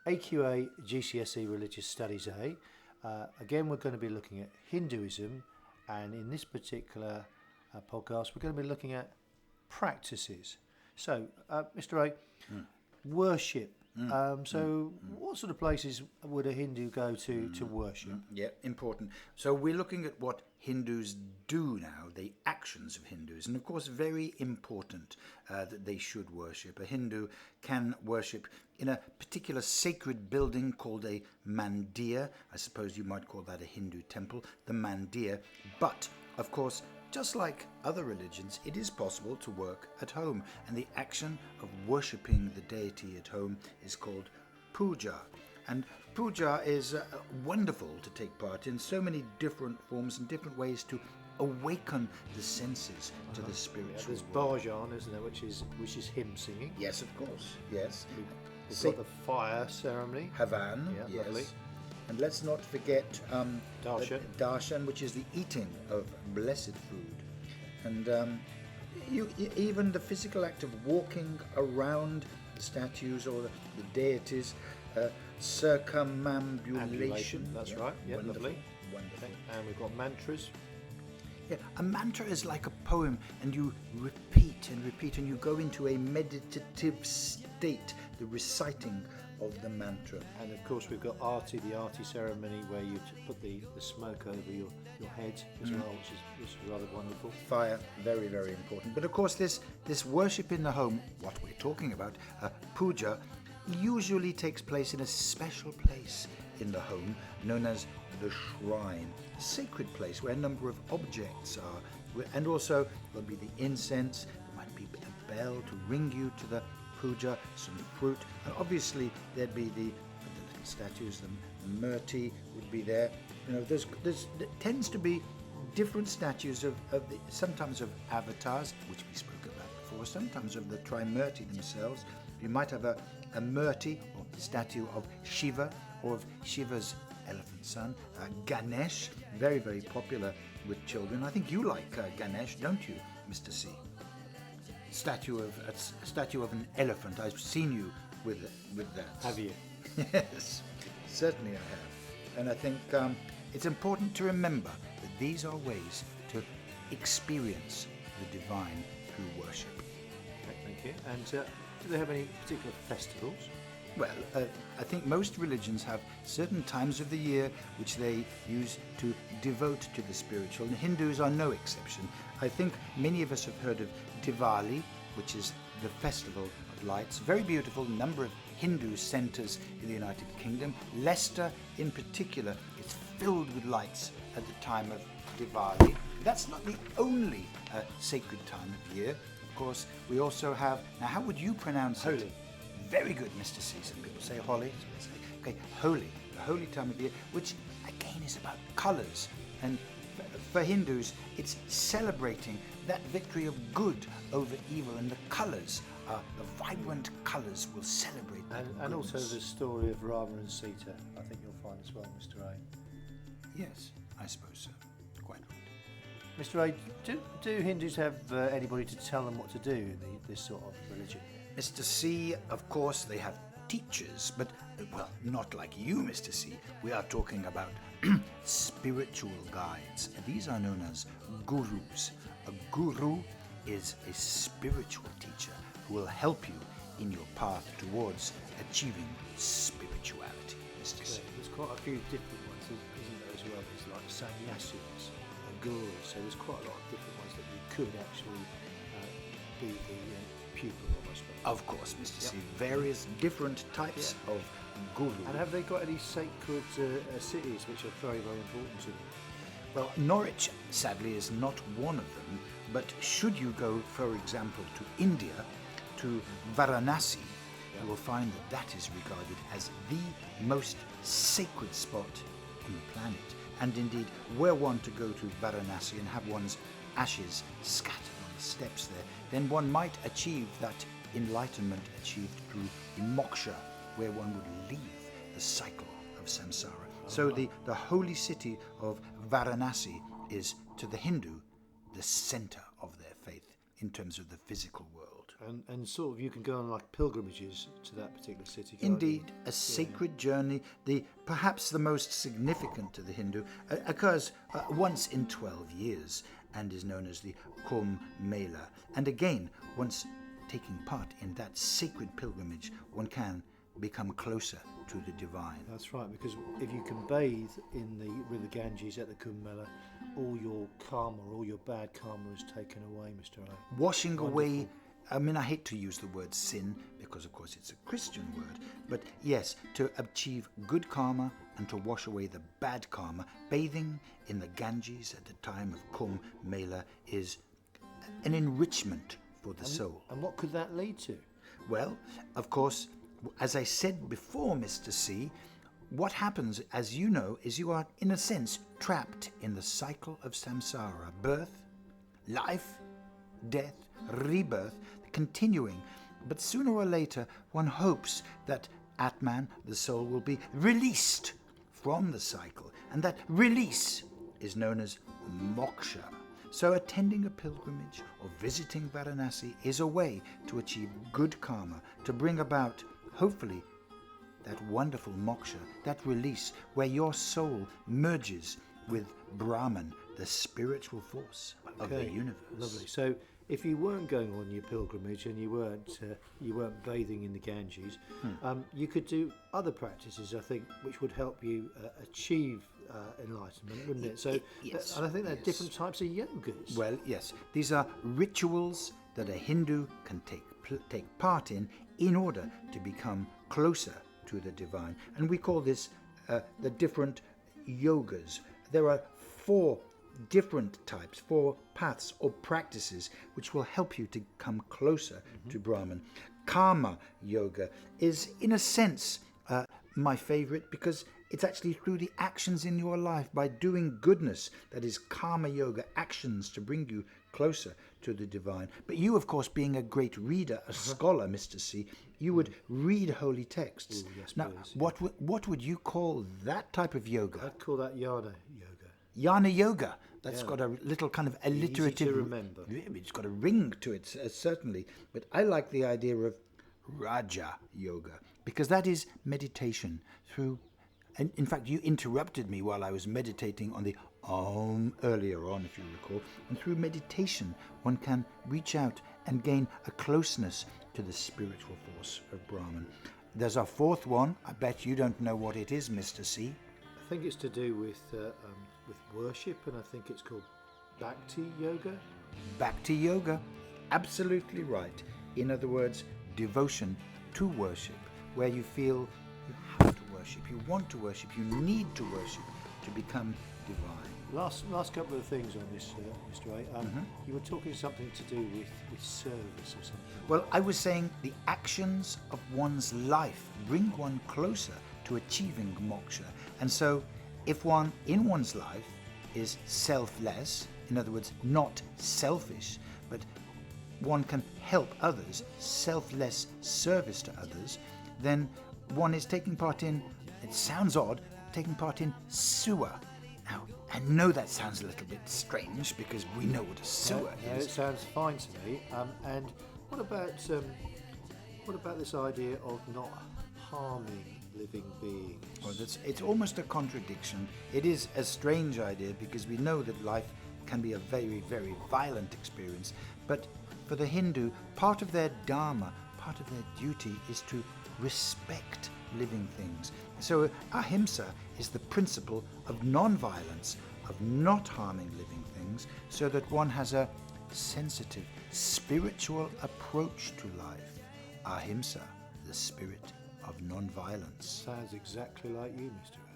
AQA GCSE Religious Studies A. Again, we're going to be looking at Hinduism, and in this particular podcast, we're going to be looking at practices. So, Mr. A, worship. What sort of places would a Hindu go to worship? Yeah, important. So we're looking at what Hindus do now, the actions of Hindus, and of course very important that they should worship. A Hindu can worship in a particular sacred building called a mandir. I suppose you might call that a Hindu temple, the mandir. But, of course, just like other religions, it is possible to work at home, and the action of worshipping the deity at home is called puja. And puja is wonderful to take part in so many different forms and different ways to awaken the senses to the spiritual There's world. bhajan, isn't there, which is hymn singing. Yes, of course, yes. We've got the fire ceremony. Havan, Yeah, yes. lovely. And let's not forget Darshan. Darshan, which is the eating of blessed food. And even the physical act of walking around the statues or the deities, circumambulation. That's right. Yeah, wonderful, lovely. Wonderful. And we've got mantras. Yeah, a mantra is like a poem, and you repeat and repeat, and you go into a meditative state, the reciting of the mantra. And of course we've got the arti ceremony, where you put the smoke over your head as well, which is rather wonderful. Fire, very, very important. But of course this worship in the home, what we're talking about, puja, usually takes place in a special place in the home known as the shrine, a sacred place where a number of objects are, and also there'll be the incense, there might be a bell to ring you to the puja, some fruit, and obviously there'd be the little statues, the murti would be there. You know, there tends to be different statues sometimes of avatars, which we spoke about before, sometimes of the Trimurti themselves. You might have a murti, or statue of Shiva, or of Shiva's elephant son, Ganesh, very, very popular with children. I think you like Ganesh, don't you, Mr. C? A statue of an elephant. I've seen you with that. Have you? Yes, certainly I have. And I think it's important to remember that these are ways to experience the divine through worship. Okay, thank you. And do they have any particular festivals? Well, I think most religions have certain times of the year which they use to devote to the spiritual, and Hindus are no exception. I think many of us have heard of Diwali, which is the festival of lights. Very beautiful, number of Hindu centres in the United Kingdom. Leicester, in particular, is filled with lights at the time of Diwali. That's not the only sacred time of year. Of course, we also have, now how would you pronounce it? Holi. Very good, Mr. C. Some people say Holi. Some people say, okay, Holi, the holy time of year, which again is about colours. And for Hindus, it's celebrating that victory of good over evil, and the colours, the vibrant colours, will celebrate that. And also the story of Rama and Sita, I think you'll find as well, Mr. A. Yes, I suppose so. Quite right. Mr. A, do Hindus have anybody to tell them what to do in this sort of religion? Mr. C, of course, they have teachers, but, well, not like you, Mr. C. We are talking about spiritual guides. These are known as gurus. A guru is a spiritual teacher who will help you in your path towards achieving spirituality, Mr. C. There's quite a few different ones, isn't there, as well? There's like sannyasis and gurus, so there's quite a lot of different ones that you could actually be the pupil of, I suppose. Of course, Mr. C. Various different types of guru. And have they got any sacred cities which are very, very important to them? Well, Norwich, sadly, is not one of them, but should you go, for example, to India, to Varanasi, you will find that is regarded as the most sacred spot on the planet. And indeed, were one to go to Varanasi and have one's ashes scattered on the steps there, then one might achieve that enlightenment achieved through moksha, where one would leave the cycle of samsara. So the holy city of Varanasi is, to the Hindu, the center of their faith in terms of the physical world. And sort of you can go on like pilgrimages to that particular city. Can't Indeed, you? a sacred journey, perhaps the most significant to the Hindu, occurs once in 12 years and is known as the Kumbh Mela. And again, once taking part in that sacred pilgrimage, one can become closer to the divine. That's right, because if you can bathe in the River Ganges at the Kumbh Mela, all your karma, all your bad karma is taken away, Mr. A. Washing away, I mean, I hate to use the word sin because, of course, it's a Christian word, but yes, to achieve good karma and to wash away the bad karma, bathing in the Ganges at the time of Kumbh Mela is an enrichment for the soul. And what could that lead to? Well, of course, as I said before, Mr. C, what happens, as you know, is you are, in a sense, trapped in the cycle of samsara. Birth, life, death, rebirth, continuing. But sooner or later, one hopes that Atman, the soul, will be released from the cycle. And that release is known as moksha. So attending a pilgrimage or visiting Varanasi is a way to achieve good karma, to bring about, hopefully, that wonderful moksha, that release where your soul merges with Brahman, the spiritual force of the universe. Lovely. So if you weren't going on your pilgrimage and you weren't bathing in the Ganges, you could do other practices, I think, which would help you achieve enlightenment, wouldn't it? So, yes, and I think there are different types of yogas. Well, yes, these are rituals that a Hindu can take part in order to become closer to the divine, and we call this the different yogas. There are 4 different types, 4 paths or practices which will help you to come closer to Brahman. Karma yoga is, in a sense, my favorite because it's actually through the actions in your life, by doing goodness, that is karma yoga, actions to bring you closer to the divine. But you, of course, being a great reader, a scholar, Mr. C, you would read holy texts. Ooh, yes, now, please. what would you call that type of yoga? I'd call that Yana yoga. Yana yoga. That's got a little kind of alliterative. Easy to remember. It's got a ring to it, certainly. But I like the idea of Raja yoga because that is meditation through. And in fact, you interrupted me while I was meditating on the Om earlier on, if you recall. And through meditation, one can reach out and gain a closeness to the spiritual force of Brahman. There's our 4th one. I bet you don't know what it is, Mr. C. I think it's to do with worship, and I think it's called Bhakti yoga. Bhakti yoga. Absolutely right. In other words, devotion to worship, where you feel you have to worship, you want to worship, you need to worship to become divine. Last couple of things on this, Mr. A. You were talking something to do with service or something. Well, I was saying the actions of one's life bring one closer to achieving moksha. And so if one in one's life is selfless, in other words, not selfish, but one can help others, selfless service to others, then one is taking part in, it sounds odd, taking part in sewer. Now, I know that sounds a little bit strange because we know what a sewer is. It sounds fine to me. And what about this idea of not harming living beings? Well, it's almost a contradiction. It is a strange idea because we know that life can be a very, very violent experience. But for the Hindu, part of their dharma, part of their duty is to respect living things. So ahimsa is the principle of non-violence, of not harming living things, so that one has a sensitive, spiritual approach to life. Ahimsa, the spirit of non-violence. Sounds exactly like you, Mr. A.